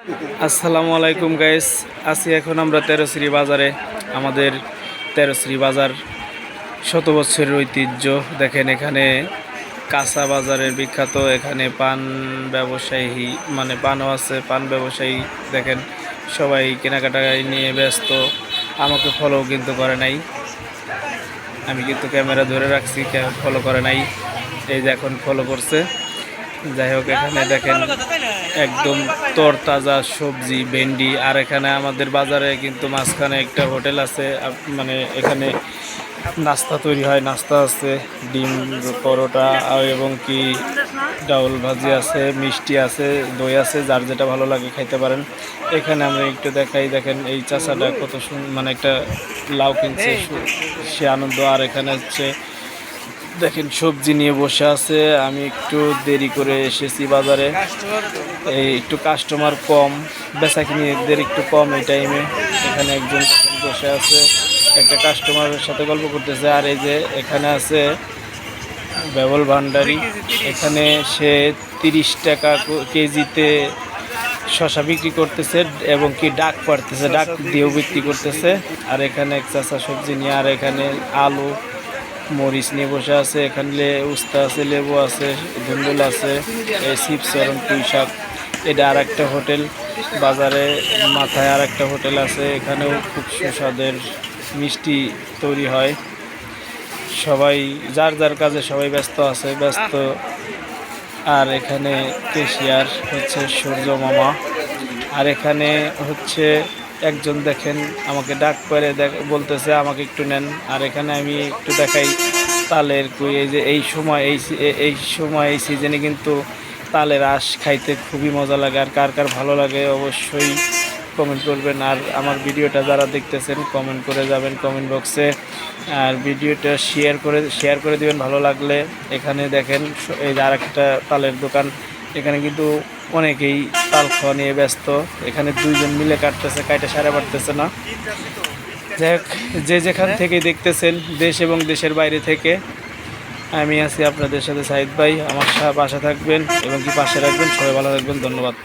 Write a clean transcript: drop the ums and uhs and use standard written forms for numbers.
আসসালামু আলাইকুম গাইস, আছি এখন আমরা তেরোশ্রী বাজারে। আমাদের তেরোশ্রী বাজার শত বছরের ঐতিহ্য। দেখেন এখানে কাঁচা বাজারের বিখ্যাত। এখানে পান ব্যবসায়ী মানে পানও আছে, পান ব্যবসায়ী দেখেন সবাই কেনাকাটা নিয়ে ব্যস্ত। আমাকে ফলো কিন্তু করে নাই, আমি কিন্তু ক্যামেরা ধরে রাখছি, ফলো করে নাই। এই যে এখন ফলো করছে। যাই হোক, এখানে দেখেন একদম তরতাজা সবজি, ভেন্ডি। আর এখানে আমাদের বাজারে কিন্তু মাঝখানে একটা হোটেল আছে, মানে এখানে নাস্তা তৈরি হয়, নাস্তা আছে, ডিম পরোটা এবং কি ডাউল ভাজি আছে, মিষ্টি আছে, দই আছে, যার যেটা ভালো লাগে খাইতে পারেন। এখানে আমরা একটু দেখাই, দেখেন এই চাচাটা কত মানে একটা লাউ কিনছে, সে আনন্দ। আর এখানে হচ্ছে দেখেন সবজি নিয়ে বসে আছে। আমি একটু দেরি করে এসেছি বাজারে, এই একটু কাস্টমার কম, বেচা কিনিদের একটু কম এই টাইমে। এখানে একজন বসে আছে, একটা কাস্টমারের সাথে গল্প করতেছে। আর এই যে এখানে আছে বেবল ভান্ডারি, এখানে সে 30 টাকা কেজিতে শশা বিক্রি করতেছে এবং কি ডাক পারতেছে, ডাক দিয়েও বিক্রি করতেছে। আর এখানে এক চাষা সবজি নিয়ে, আর এখানে আলু মরিচ নিয়ে বসে আছে। এখানে উস্তা আছে, লেবু আছে, ধুন্দুল আছে, এই চিপস এবং পুঁই শাক। এটা আর একটা হোটেল, বাজারে মাথায় আর একটা হোটেল আছে, এখানেও খুব সুস্বাদের মিষ্টি তৈরি হয়। সবাই যার যার কাজে সবাই ব্যস্ত আছে, ব্যস্ত। আর এখানে কেশিয়ার হচ্ছে সূর্য মামা। আর এখানে হচ্ছে একজন দেখেন আমাকে ডাক করে বলতেছে আমাকে একটু নেন। আর এখানে আমি একটু দেখাই তালের কুই। এই যে এই সময় এই সিজনে কিন্তু তালের আঁশ খাইতে খুবই মজা লাগে। আর কার কার ভালো লাগে অবশ্যই কমেন্ট করবেন। আর আমার ভিডিওটা যারা দেখতেছেন কমেন্ট করে যাবেন কমেন্ট বক্সে। আর ভিডিওটা শেয়ার করে দিবেন ভালো লাগলে। এখানে দেখেন এই যে আরেকটা তালের দোকান, এখানে কিন্তু অনেকেই তাল খাওয়া নিয়ে ব্যস্ত। এখানে দুইজন মিলে কাটতেছে, কাইটা সারা পারতেছে না। যাই হোক, যে যেখান থেকে দেখতেছেন দেশ এবং দেশের বাইরে থেকে, আমি আছি আপনাদের সাথে সাইদ ভাই। আমার পাশে থাকবেন এবং কি পাশে রাখবেন। সবাই ভালো থাকবেন, ধন্যবাদ।